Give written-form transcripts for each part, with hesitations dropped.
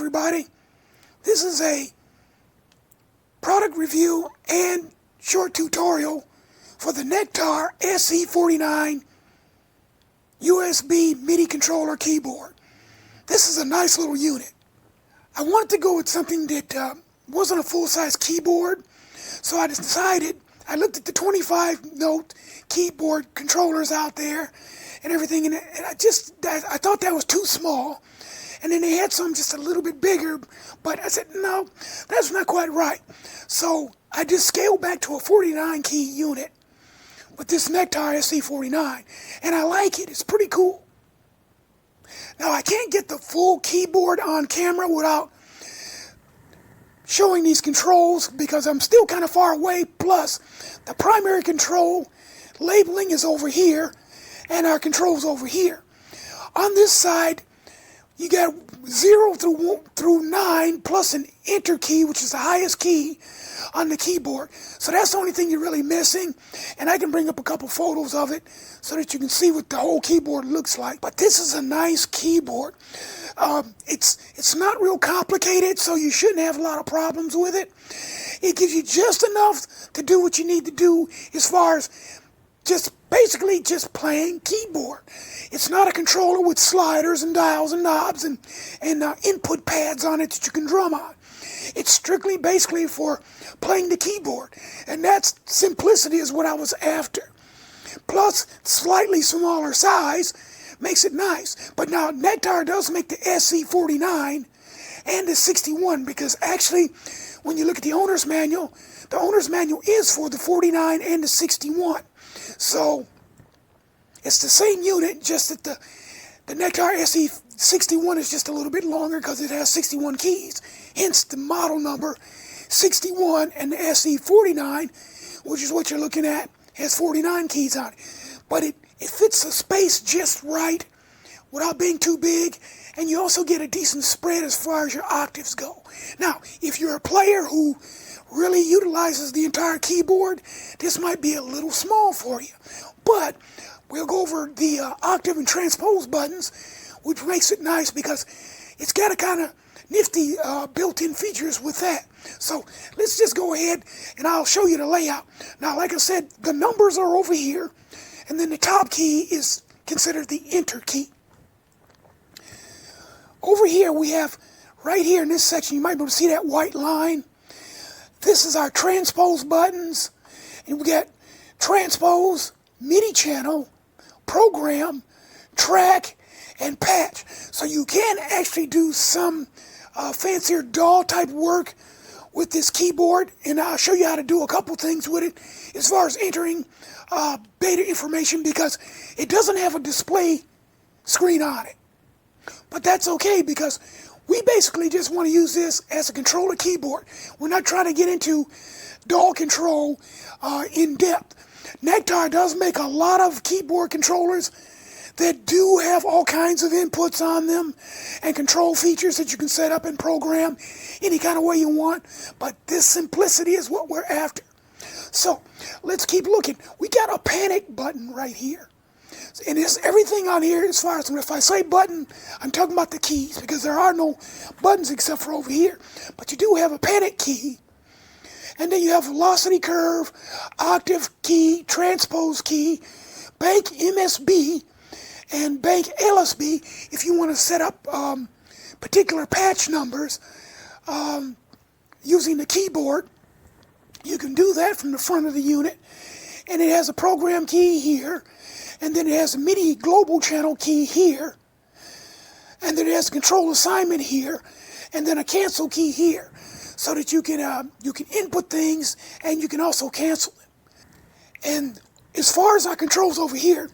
everybody. This is a product review and short tutorial for the Nektar SE49 USB MIDI controller keyboard. This is a nice little unit. I wanted to go with something that wasn't a full-size keyboard, so I decided, I looked at the 25-note keyboard controllers out there and everything, and I thought that was too small. And then they had some just a little bit bigger, but I said, no, that's not quite right. So I just scaled back to a 49 key unit with this Nektar SE49, and I like it. It's pretty cool. Now, I can't get the full keyboard on camera without showing these controls because I'm still kind of far away, plus the primary control labeling is over here and our controls over here. On this side, you got 0 through 9 plus an enter key, which is the highest key on the keyboard. So that's the only thing you're really missing. And I can bring up a couple photos of it so that you can see what the whole keyboard looks like. But this is a nice keyboard. It's not real complicated, so you shouldn't have a lot of problems with it. It gives you just enough to do what you need to do as far as basically just playing keyboard. It's not a controller with sliders and dials and knobs and input pads on it that you can drum on. It's strictly basically for playing the keyboard, and that simplicity is what I was after. Plus, slightly smaller size makes it nice. But now Nektar does make the SE49 and the 61, because actually when you look at the owner's manual is for the 49 and the 61. So it's the same unit, just that the Nektar SE61 is just a little bit longer because it has 61 keys. Hence the model number 61, and the SE49, which is what you're looking at, has 49 keys on it. But it fits the space just right without being too big, and you also get a decent spread as far as your octaves go. Now, if you're a player who really utilizes the entire keyboard, this might be a little small for you. But we'll go over the octave and transpose buttons, which makes it nice because it's got a kind of nifty built-in features with that. So let's just go ahead and I'll show you the layout. Now, like I said, the numbers are over here, and then the top key is considered the enter key. Over here we have, right here in this section, you might be able to see that white line. This is our transpose buttons, and we got transpose, MIDI channel, program, track, and patch. So you can actually do some fancier DAW type work with this keyboard, and I'll show you how to do a couple things with it as far as entering beta information, because it doesn't have a display screen on it. But that's okay, because we basically just want to use this as a controller keyboard. We're not trying to get into DAW control in depth. Nektar does make a lot of keyboard controllers that do have all kinds of inputs on them and control features that you can set up and program any kind of way you want. But this simplicity is what we're after. So let's keep looking. We got a panic button right here. And it's everything on here as far as, if I say button, I'm talking about the keys, because there are no buttons except for over here. But you do have a panic key. And then you have velocity curve, octave key, transpose key, bank MSB, and bank LSB if you want to set up particular patch numbers using the keyboard. You can do that from the front of the unit. And it has a program key here, and then it has a MIDI global channel key here, and then it has a control assignment here, and then a cancel key here, so that you can input things and you can also cancel them. And as far as our controls over here,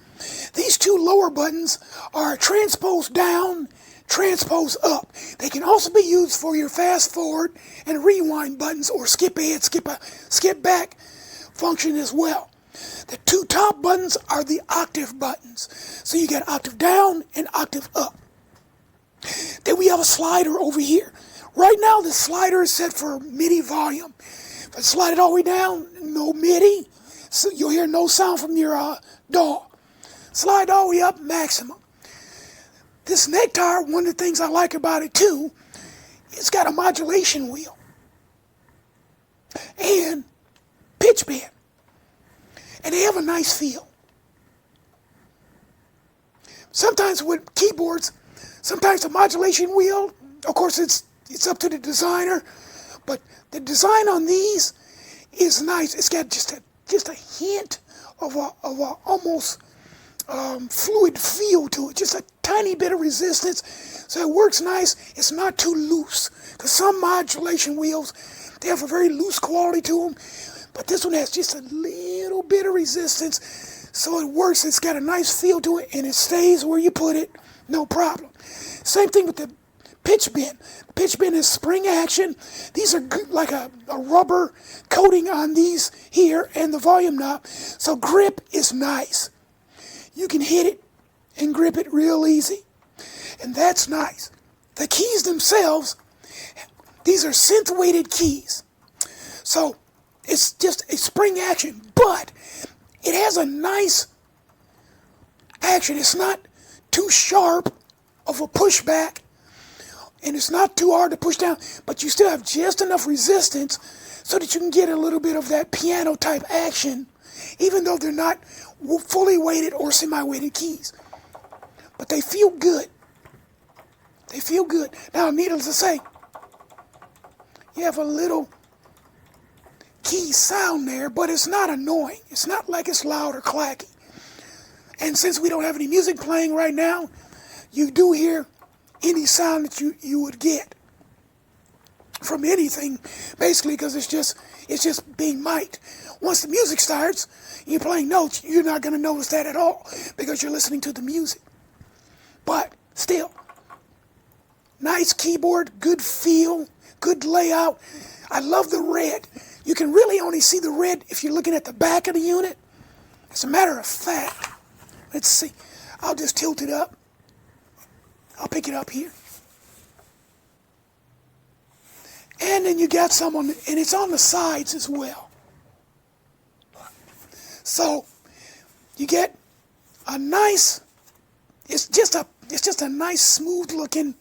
these two lower buttons are transpose down, transpose up. They can also be used for your fast forward and rewind buttons, or skip ahead, skip back function as well. The two top buttons are the octave buttons. So you got octave down and octave up. Then we have a slider over here. Right now the slider is set for MIDI volume. If I slide it all the way down, no MIDI, so you'll hear no sound from your DAW. Slide all the way up, maximum. This Nektar, one of the things I like about it too, it's got a modulation wheel and pitch bend, and they have a nice feel. Sometimes with keyboards, sometimes the modulation wheel, of course it's up to the designer, but the design on these is nice. It's got just a hint of a almost fluid feel to it, just a tiny bit of resistance, so it works nice. It's not too loose, because some modulation wheels, they have a very loose quality to them, but this one has just a little bit of resistance, so it works. It's got a nice feel to it, and it stays where you put it, no problem. Same thing with the pitch bend. The pitch bend is spring action. These are good, like a rubber coating on these here and the volume knob, so grip is nice. You can hit it and grip it real easy, and that's nice. The keys themselves, these are synth-weighted keys, so it's just a spring action, but it has a nice action. It's not too sharp of a pushback, and it's not too hard to push down, but you still have just enough resistance so that you can get a little bit of that piano type action, even though they're not fully weighted or semi-weighted keys. But they feel good. They feel good. Now, needless to say, you have a little key sound there, but it's not annoying. It's not like it's loud or clacky. And since we don't have any music playing right now, you do hear any sound that you would get from anything, basically, because it's just being mic'd. Once the music starts, you're playing notes, you're not going to notice that at all, because you're listening to the music. But still, nice keyboard, good feel, good layout. I love the red. You can really only see the red if you're looking at the back of the unit. As a matter of fact, let's see. I'll just tilt it up. I'll pick it up here. And then you got some on, and it's on the sides as well. So you get a nice, it's just a nice, smooth looking,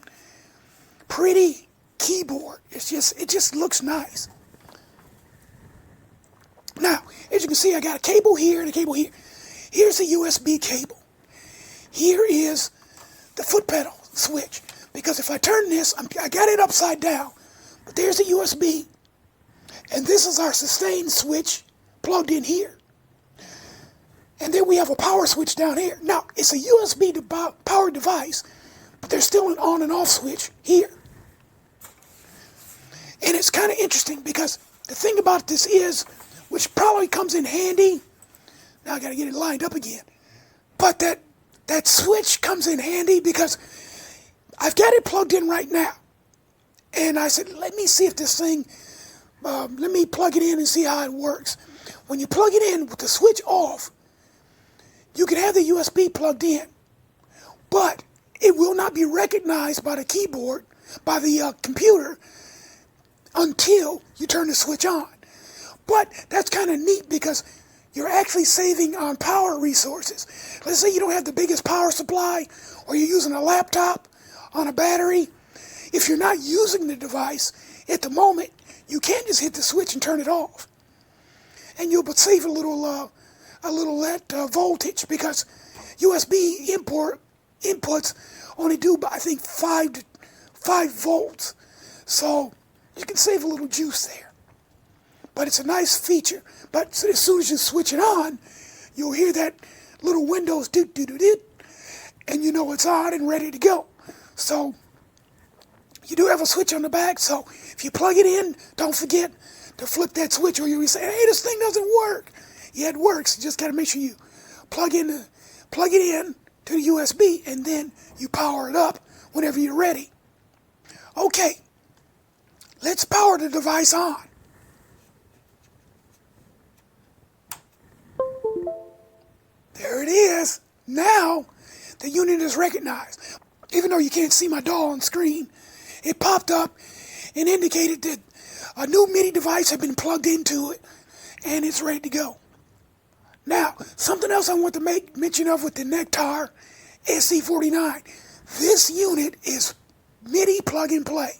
pretty keyboard. It just looks nice. Now, as you can see, I got a cable here and a cable here. Here's the USB cable. Here is the foot pedal switch, because if I turn this, I got it upside down, but there's the USB, and this is our sustain switch plugged in here. And then we have a power switch down here. Now, it's a USB powered device, but there's still an on and off switch here. And it's kind of interesting, because the thing about this is, which probably comes in handy, now I got to get it lined up again, but that switch comes in handy because I've got it plugged in right now. And I said, let me see if this thing, let me plug it in and see how it works. When you plug it in with the switch off, you can have the USB plugged in, but it will not be recognized by the keyboard, by the computer, until you turn the switch on. But that's kind of neat, because you're actually saving on power resources. Let's say you don't have the biggest power supply, or you're using a laptop on a battery. If you're not using the device at the moment, you can just hit the switch and turn it off, and you'll save a little voltage, because USB inputs only do, I think, 5 volts, so you can save a little juice there. But it's a nice feature. But as soon as you switch it on, you'll hear that little Windows doot doot doot doot, and you know it's on and ready to go. So you do have a switch on the back, so if you plug it in, don't forget to flip that switch, or you'll be saying, hey, this thing doesn't work. Yeah, it works. You just got to make sure you plug it in to the USB, and then you power it up whenever you're ready. Okay, let's power the device on. There it is. Now the unit is recognized. Even though you can't see my DAW on screen, it popped up and indicated that a new MIDI device had been plugged into it, and it's ready to go. Now, something else I want to make mention of with the Nektar SE49. This unit is MIDI plug and play.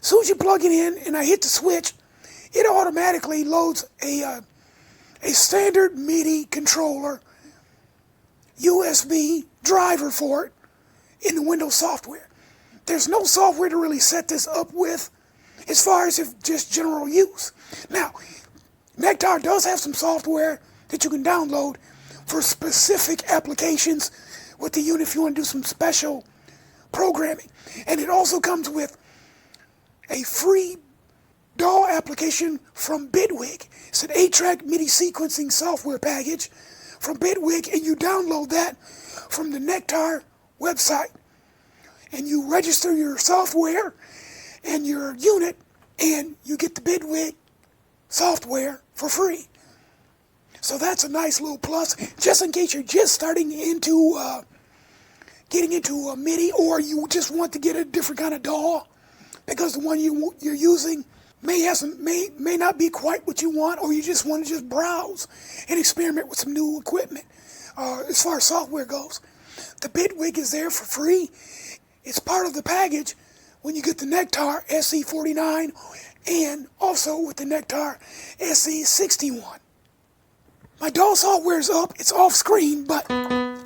As soon as you plug it in and I hit the switch, it automatically loads a standard MIDI controller USB driver for it in the Windows software. There's no software to really set this up with as far as if just general use. Now, Nektar does have some software that you can download for specific applications with the unit if you want to do some special programming. And it also comes with a free DAW application from Bitwig. It's an 8-track MIDI sequencing software package from Bitwig, and you download that from the Nektar website. And you register your software and your unit, and you get the Bitwig software for free. So that's a nice little plus, just in case you're just starting into getting into a MIDI, or you just want to get a different kind of DAW because the one you're using may not be quite what you want, or you just want to just browse and experiment with some new equipment. As far as software goes, the Bitwig is there for free. It's part of the package when you get the Nektar SE49 and also with the Nektar SE61. My DAW software is up. It's off screen, but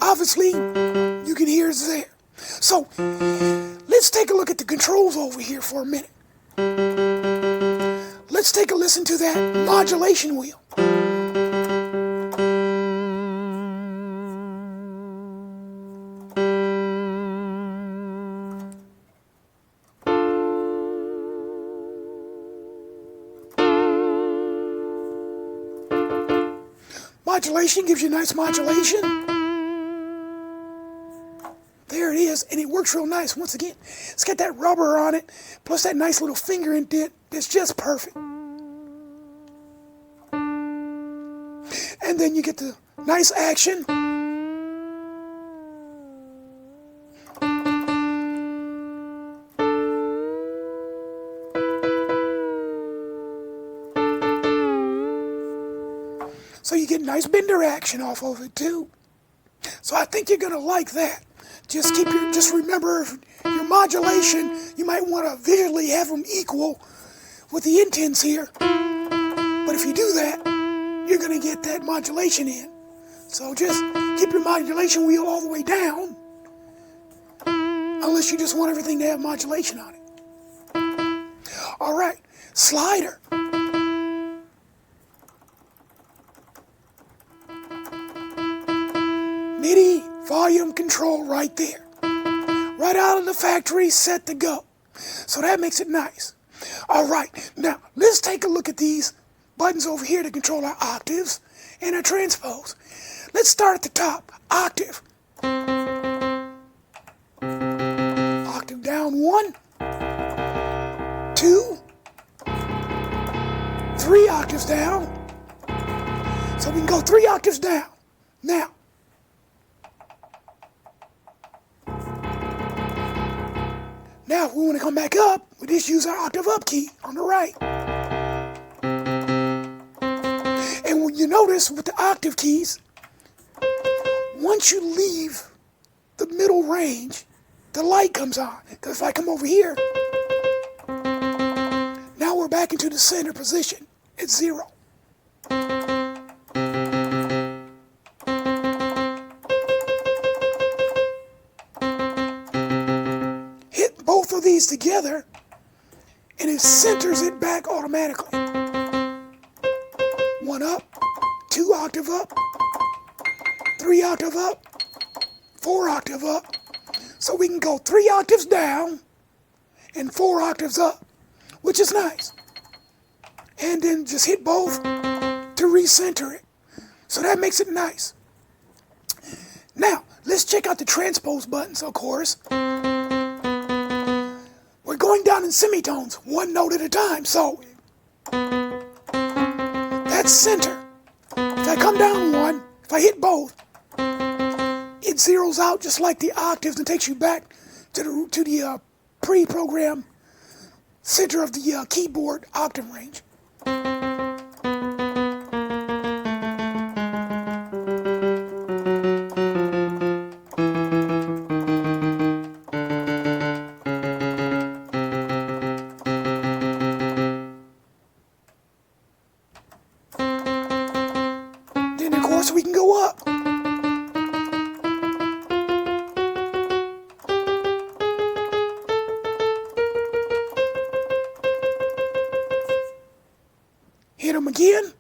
obviously you can hear it's there. So let's take a look at the controls over here for a minute. Let's take a listen to that modulation wheel. Modulation gives you nice modulation. There it is, and it works real nice. Once again, it's got that rubber on it, plus that nice little finger indent that's just perfect. And then you get the nice action. So you get nice bender action off of it too. So I think you're gonna like that. Just remember your modulation. You might want to visually have them equal with the intents here. But if you do that, you're gonna get that modulation in. So just keep your modulation wheel all the way down, unless you just want everything to have modulation on it. All right, slider. MIDI volume control right there. Right out of the factory, set to go. So that makes it nice. All right, now let's take a look at these buttons over here to control our octaves and our transpose. Let's start at the top, octave. Octave down 1, 2, 3 octaves down. So we can go 3 octaves down. Now, if we want to come back up, we just use our octave up key on the right. And when you notice with the octave keys, once you leave the middle range, the light comes on. Because if I come over here, now we're back into the center position at 0. Both of these together, and it centers it back automatically. 1 up, 2 octave up, 3 octave up, 4 octave up. So we can go 3 octaves down and 4 octaves up, which is nice. And then just hit both to recenter it. So that makes it nice. Now, let's check out the transpose buttons, of course. We're going down in semitones, 1 note at a time, so that's center. If I come down 1, if I hit both, it zeroes out just like the octaves and takes you back to the pre-programmed center of the keyboard octave range. them again,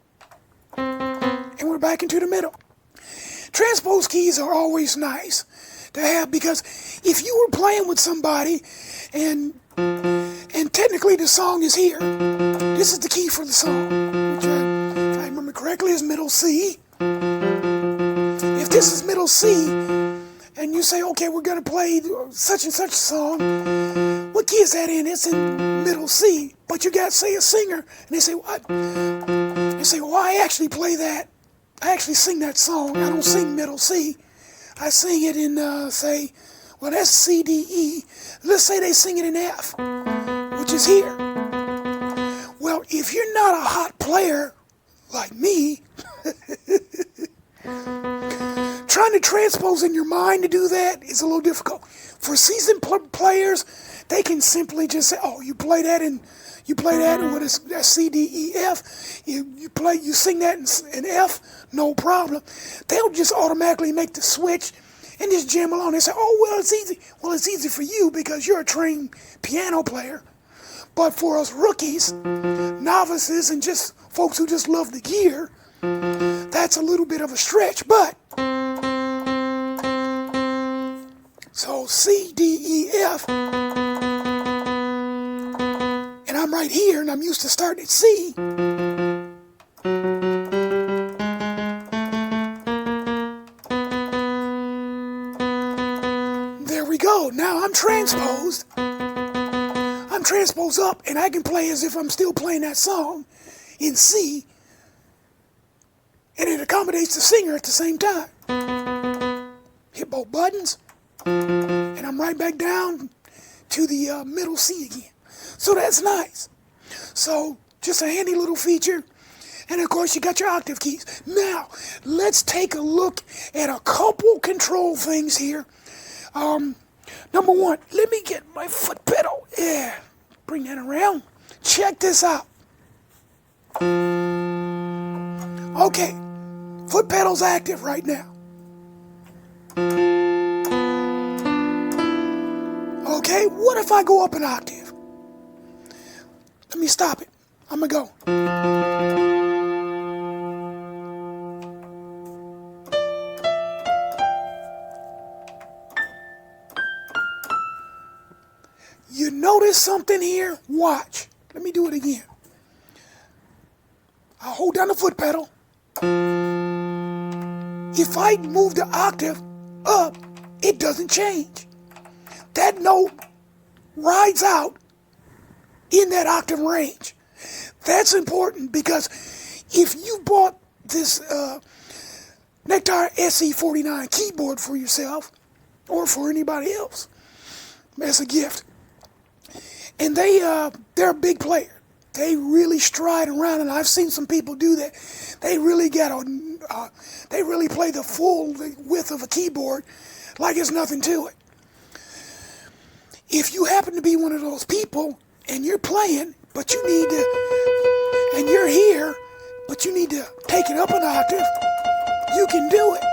and we're back into the middle. Transpose keys are always nice to have, because if you were playing with somebody and technically the song is here, this is the key for the song, which if I remember correctly is middle C. If this is middle C, and you say, okay, we're going to play such and such a song, what key is that in? It's in middle C. But you got, say, a singer, and they say, what? They say, well, I actually play that. I actually sing that song. I don't sing middle C. I sing it in, say, well, that's C, D, E. Let's say they sing it in F, which is here. Well, if you're not a hot player like me, trying to transpose in your mind to do that is a little difficult. For seasoned players, they can simply just say, oh, you play that and what is that, C, D, E, F. You sing that in F, no problem. They'll just automatically make the switch and just jam along. They say, oh, well, it's easy. Well, it's easy for you because you're a trained piano player. But for us rookies, novices, and just folks who just love the gear, that's a little bit of a stretch. But so C, D, E, F, and I'm right here, and I'm used to starting at C. There we go. Now I'm transposed. I'm transposed up, and I can play as if I'm still playing that song in C, and it accommodates the singer at the same time. Hit both buttons, and I'm right back down to the middle C again. So that's nice. So just a handy little feature. And of course you got your octave keys. Now, let's take a look at a couple control things here. Number one, let me get my foot pedal. Yeah, bring that around. Check this out. Okay, foot pedal's active right now. Okay, what if I go up an octave? Let me stop it. I'm gonna go. You notice something here? Watch. Let me do it again. I'll hold down the foot pedal. If I move the octave up, it doesn't change. That note rides out in that octave range. That's important because if you bought this Nektar SE49 keyboard for yourself or for anybody else as a gift, and they're a big player. They really stride around, and I've seen some people do that. They really they really play the full width of a keyboard like it's nothing to it. If you happen to be one of those people and you're playing, but you need to, and you're here, but you need to take it up an octave, you can do it.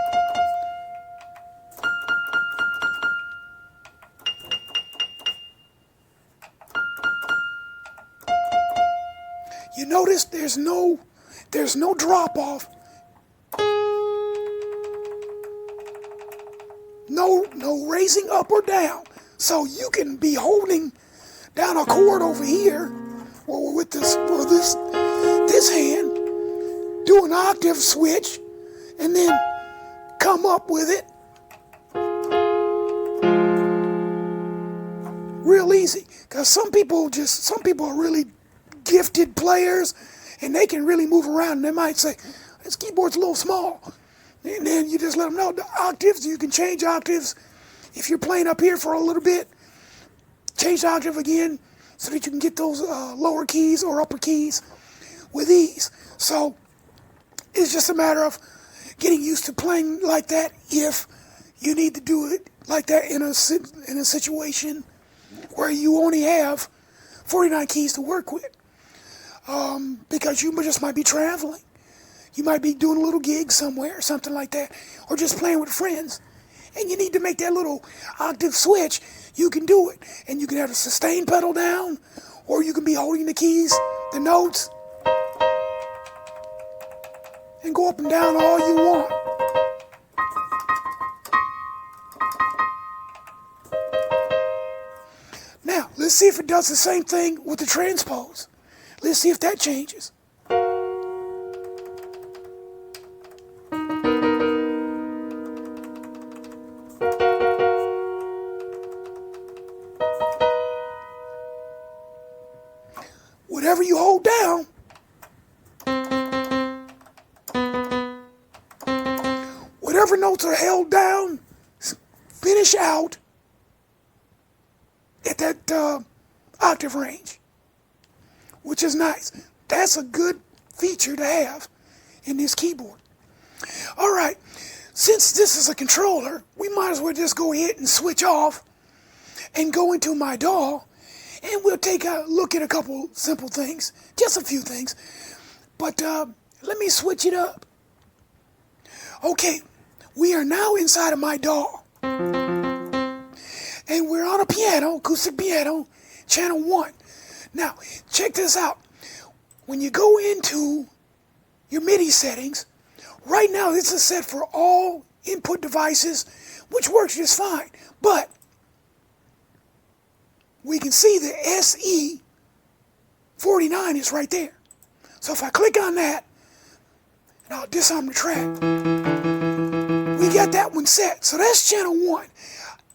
You notice there's no drop off. No raising up or down. So you can be holding down a chord over here, or with this hand, do an octave switch, and then come up with it. Real easy. Because some people are really gifted players, and they can really move around, and they might say, this keyboard's a little small. And then you just let them know the octaves. You can change octaves. If you're playing up here for a little bit, change the octave again so that you can get those lower keys or upper keys with ease. So it's just a matter of getting used to playing like that if you need to do it like that in a situation where you only have 49 keys to work with. Because you just might be traveling. You might be doing a little gig somewhere or something like that, or just playing with friends. And you need to make that little octave switch. You can do it. And you can have a sustain pedal down, or you can be holding the keys, the notes, and go up and down all you want. Now, let's see if it does the same thing with the transpose. Let's see if that changes. Whatever you hold down, whatever notes are held down, finish out at that octave range, which is nice. That's a good feature to have in this keyboard. All right, since this is a controller, we might as well just go ahead and switch off and go into my DAW, and we'll take a look at a couple simple things, just a few things. But let me switch it up. Okay, we are now inside of my DAW. And we're on a piano, acoustic piano, channel 1. Now, check this out. When you go into your MIDI settings, right now this is set for all input devices, which works just fine. But we can see the SE49 is right there. So if I click on that, and I'll disarm the track, we got that one set. So that's channel 1.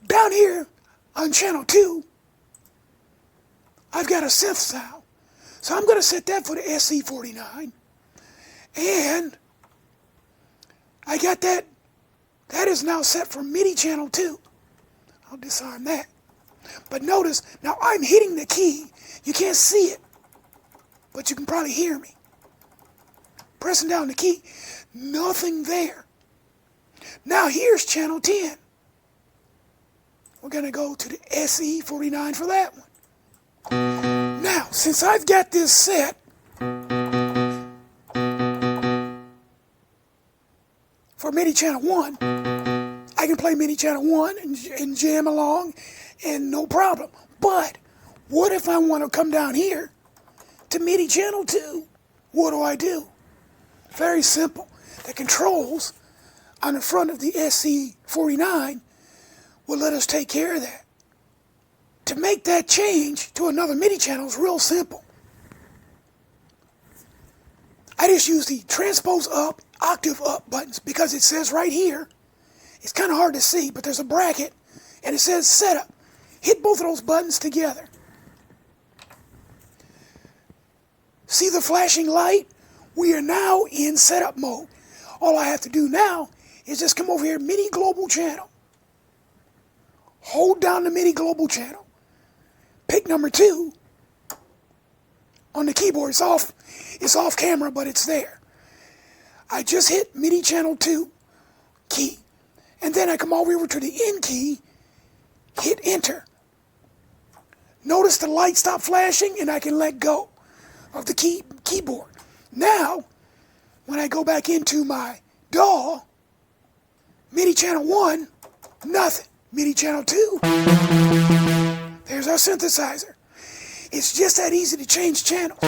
Down here on channel 2, I've got a synth sound. So I'm going to set that for the SE49. And I got that. That is now set for MIDI channel 2. I'll disarm that. But notice, now I'm hitting the key. You can't see it, but you can probably hear me. Pressing down the key. Nothing there. Now here's channel 10. We're going to go to the SE49 for that one. Now, since I've got this set for MIDI channel 1, I can play MIDI channel 1 and jam along and no problem. But what if I want to come down here to MIDI channel 2? What do? Very simple. The controls on the front of the SE49 will let us take care of that. To make that change to another MIDI channel is real simple. I just use the transpose up, octave up buttons because it says right here, it's kind of hard to see, but there's a bracket and it says setup. Hit both of those buttons together. See the flashing light? We are now in setup mode. All I have to do now is just come over here, MIDI global channel. Hold down the MIDI global channel. Pick number 2 on the keyboard. It's off camera, but it's there. I just hit MIDI channel 2 key. And then I come all the way over to the N key, hit enter. Notice the light stop flashing and I can let go of the keyboard. Now, when I go back into my DAW, MIDI channel 1, nothing. MIDI channel 2, there's our synthesizer. It's just that easy to change channels.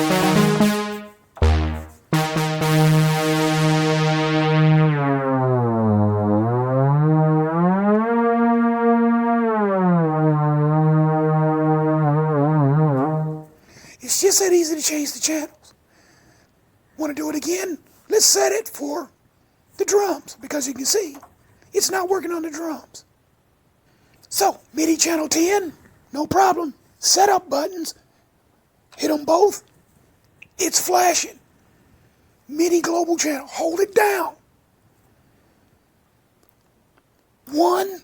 It's just that easy to change the channels. Want to do it again? Let's set it for the drums, because you can see it's not working on the drums. So, MIDI channel 10, no problem. Setup buttons, hit them both. It's flashing. MIDI global channel, hold it down. 1,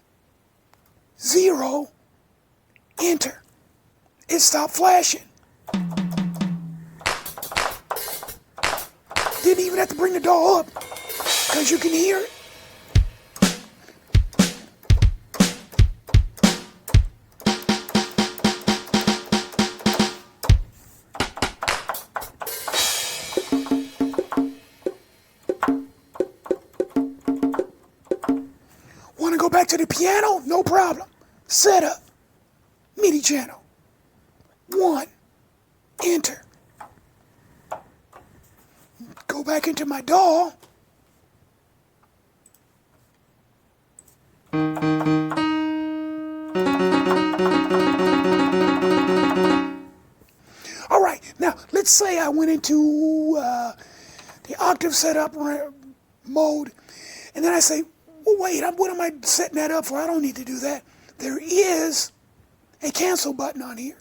0, enter. It stopped flashing. Didn't even have to bring the DAW up, because you can hear it. Want to go back to the piano? No problem. Setup. MIDI channel. 1. Enter. Go back into my DAW. let's say I went into the octave setup mode, and then I say, well, wait, what am I setting that up for? I don't need to do that. There is a cancel button on here.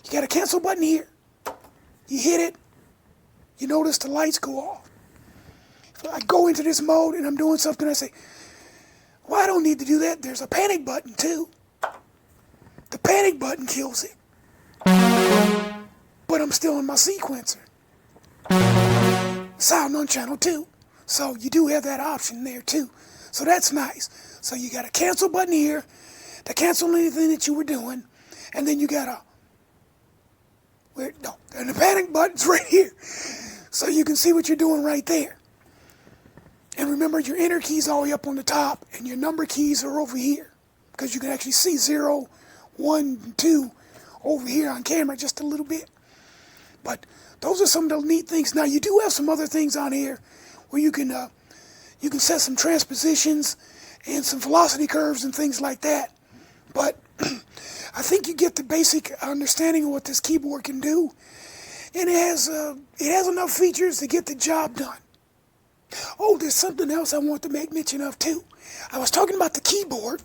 You got a cancel button here. You hit it, you notice the lights go off. If I go into this mode and I'm doing something, I say, well, I don't need to do that. There's a panic button too. The panic button kills it. But I'm still in my sequencer. Sound on channel 2. So you do have that option there too. So that's nice. So you got a cancel button here to cancel anything that you were doing. And then you got and the panic button's right here. So you can see what you're doing right there. And remember, your enter key's all the way up on the top, and your number keys are over here. Because you can actually see 0, 1, 2 over here on camera just a little bit. But those are some of the neat things. Now, you do have some other things on here where you can set some transpositions and some velocity curves and things like that. But I think you get the basic understanding of what this keyboard can do. And it has enough features to get the job done. Oh, there's something else I want to make mention of too. I was talking about the keyboard,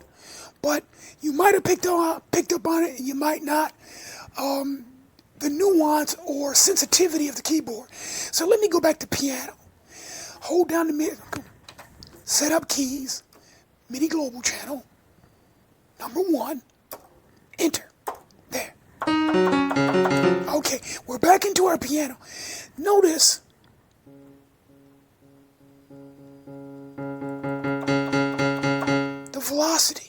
but you might have picked up on it and you might not. The nuance or sensitivity of the keyboard. So let me go back to piano. Hold down the MIDI, set up keys, MIDI global channel, number 1, enter. There. Okay, we're back into our piano. Notice the velocity.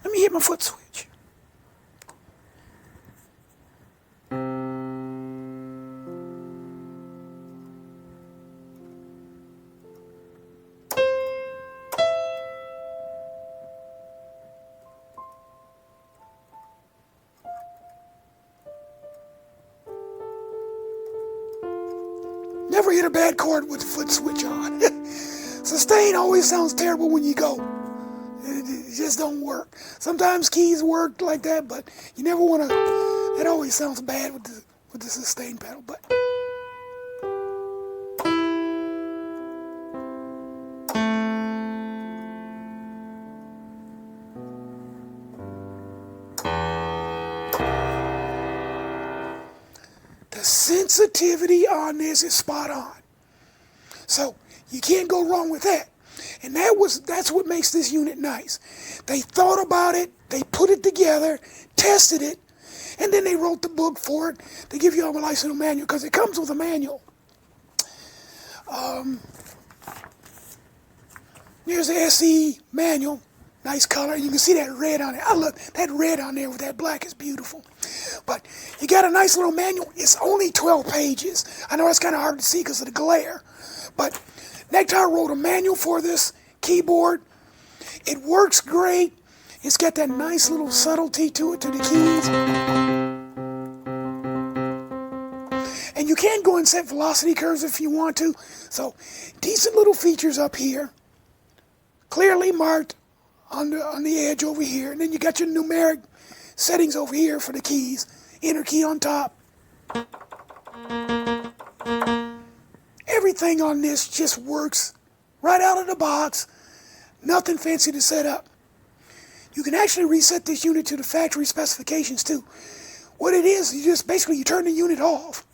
Let me hit my foot switch. Never hit a bad chord with the foot switch on. Sustain always sounds terrible when you go. It just don't work. Sometimes keys work like that, but you never want to. It always sounds bad with the sustain pedal. But the sensitivity on this is spot on. So you can't go wrong with that. And that's what makes this unit nice. They thought about it, they put it together, tested it, and then they wrote the book for it. They give you a nice little manual, because it comes with a manual. There's the SE manual, nice color. You can see that red on it. I love that red on there with that black is beautiful. But you got a nice little manual. It's only 12 pages. I know it's kind of hard to see because of the glare, but Nektar wrote a manual for this keyboard. It works great. It's got that nice little subtlety to it, to the keys. And you can go and set velocity curves if you want to. So, decent little features up here. Clearly marked on the edge over here. And then you got your numeric settings over here for the keys. Enter key on top. Everything on this just works right out of the box. Nothing fancy to set up. You can actually reset this unit to the factory specifications too. What it is, you just basically turn the unit off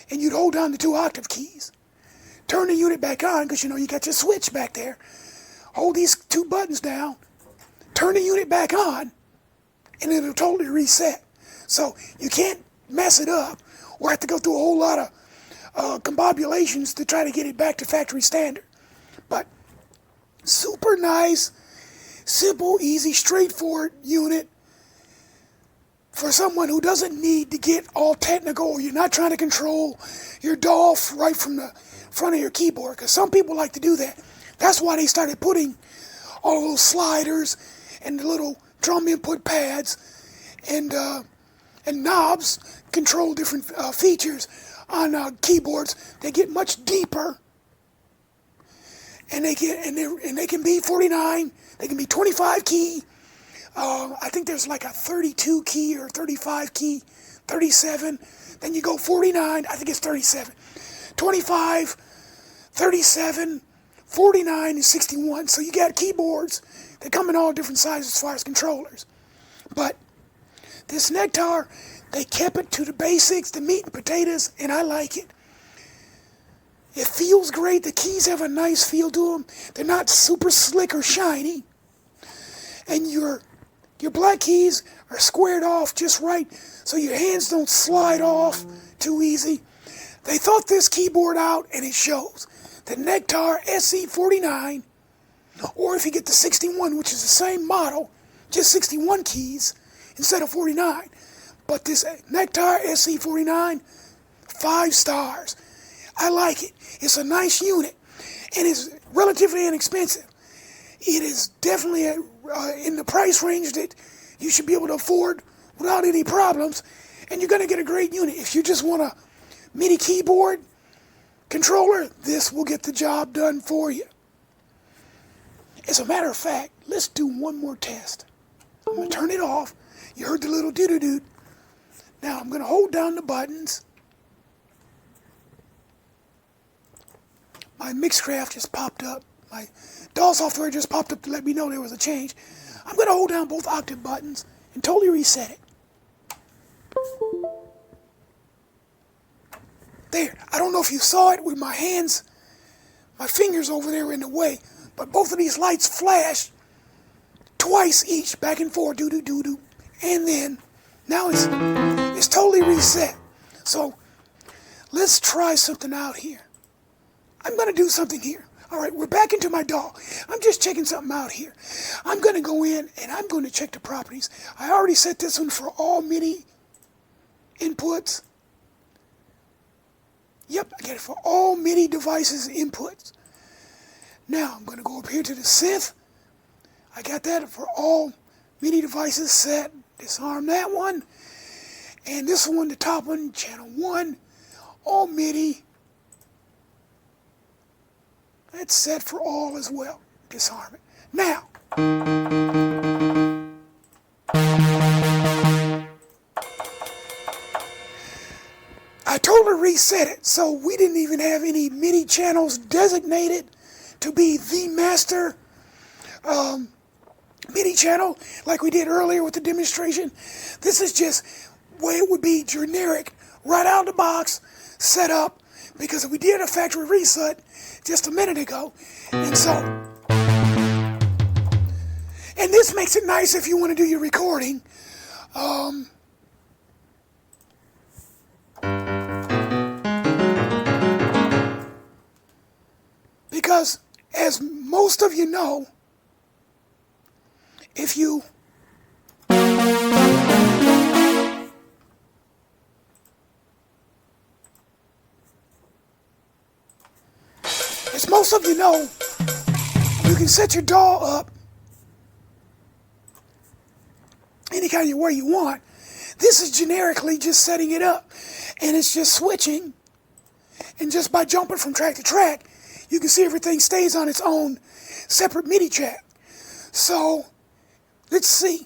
and you'd hold down the 2 octave keys. Turn the unit back on because you got your switch back there. Hold these 2 buttons down, turn the unit back on, and it'll totally reset. So you can't mess it up or have to go through a whole lot of combobulations to try to get it back to factory standard. But super nice, simple, easy, straightforward unit for someone who doesn't need to get all technical. You're not trying to control your DAW right from the front of your keyboard, because some people like to do that. That's why they started putting all those sliders and the little drum input pads and knobs control different features on keyboards. They get much deeper, and they can be 49. They can be 25 key. I think there's like a 32 key or 35 key, 37. Then you go 49. I think it's 37, 25, 37, 49, and 61. So you got keyboards that come in all different sizes as far as controllers. But this Nektar, they kept it to the basics, the meat and potatoes, and I like it. It feels great. The keys have a nice feel to them. They're not super slick or shiny. And your black keys are squared off just right so your hands don't slide off too easy. They thought this keyboard out, and it shows. The Nektar SE49, or if you get the 61, which is the same model, just 61 keys instead of 49. But this Nektar SE49, 5 stars. I like it. It's a nice unit, and it's relatively inexpensive. It is definitely in the price range that you should be able to afford without any problems, and you're going to get a great unit. If you just want a MIDI keyboard controller, this will get the job done for you. As a matter of fact, let's do one more test. I'm going to turn it off. You heard the little doo-doo-doo. Now I'm going to hold down the buttons. My Mixcraft just popped up. My DAW software just popped up to let me know there was a change. I'm going to hold down both octave buttons and totally reset it. There. I don't know if you saw it with my hands. My fingers over there in the way. But both of these lights flash twice each, back and forth, doo-doo-doo-doo. And then, now it's totally reset. So, let's try something out here. I'm going to do something here. All right, we're back into my DAW. I'm just checking something out here. I'm going to go in and I'm going to check the properties. I already set this one for all MIDI inputs. Yep, I get it for all MIDI devices inputs. Now, I'm going to go up here to the synth. I got that for all MIDI devices set. Disarm that one. And this one, the top one, channel 1, all MIDI. That's set for all as well. Disarm it. Now, I totally reset it, so we didn't even have any MIDI channels designated to be the master MIDI channel like we did earlier with the demonstration. This is just way it would be generic, right out of the box, set up, because we did a factory reset just a minute ago. And so, and this makes it nice if you want to do your recording. Because, as most of you know, if you as most of you know, you can set your DAW up any kind of way you want. This is generically just setting it up, and it's just switching, and just by jumping from track to track, you can see everything stays on its own separate MIDI track. So, let's see.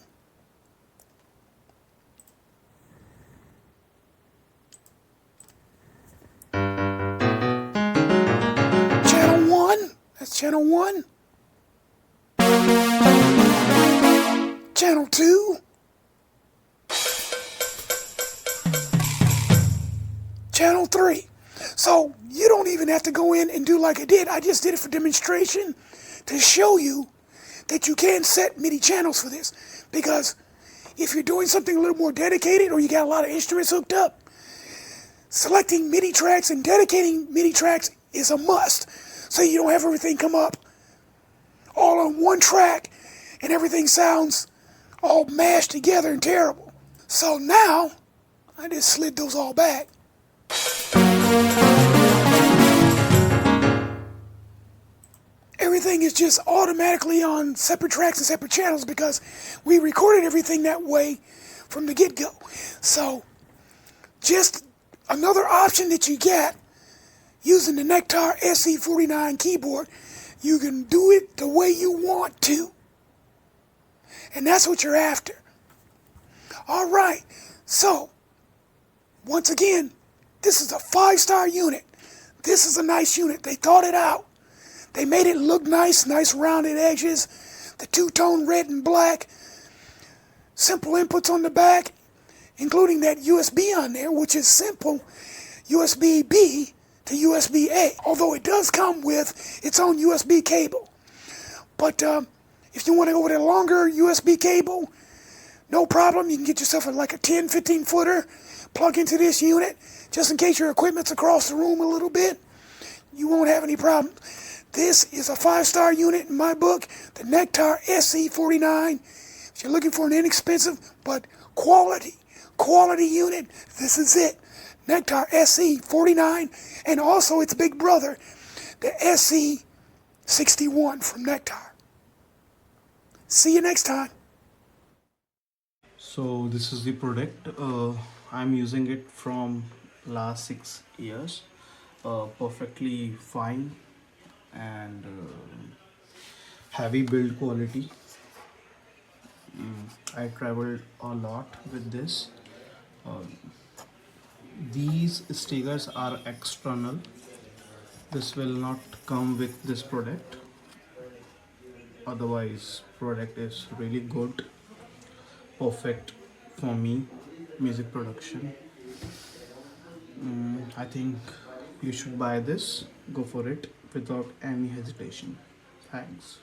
Channel 1, that's channel 1. Channel 2. Channel 3. So, you don't even have to go in and do like I did. I just did it for demonstration to show you that you can set MIDI channels for this. Because if you're doing something a little more dedicated or you got a lot of instruments hooked up, selecting MIDI tracks and dedicating MIDI tracks is a must. So you don't have everything come up all on one track and everything sounds all mashed together and terrible. So now, I just slid those all back. Everything is just automatically on separate tracks and separate channels because we recorded everything that way from the get-go. So just another option that you get using the Nektar SE49 keyboard. You can do it the way you want to. And that's what you're after. All right. So, once again, this is a 5-star unit. This is a nice unit. They thought it out. They made it look nice, nice rounded edges, the two-tone red and black, simple inputs on the back, including that USB on there, which is simple USB-B to USB-A, although it does come with its own USB cable. But if you want to go with a longer USB cable, no problem. You can get yourself like a 10, 15 footer, plug into this unit, just in case your equipment's across the room a little bit. You won't have any problems. This is a 5-star unit in my book, the Nektar SE49. If you're looking for an inexpensive but quality unit, this is it. Nektar SE49, and also its big brother, the SE61 from Nektar. See you next time. So this is the product. I'm using it from last 6 years. Perfectly fine and heavy build quality. I traveled a lot with this. These stickers are external. This will not come with this product. Otherwise, product is really good, perfect for me, music production. I think you should buy this. Go for it without any hesitation. Thanks.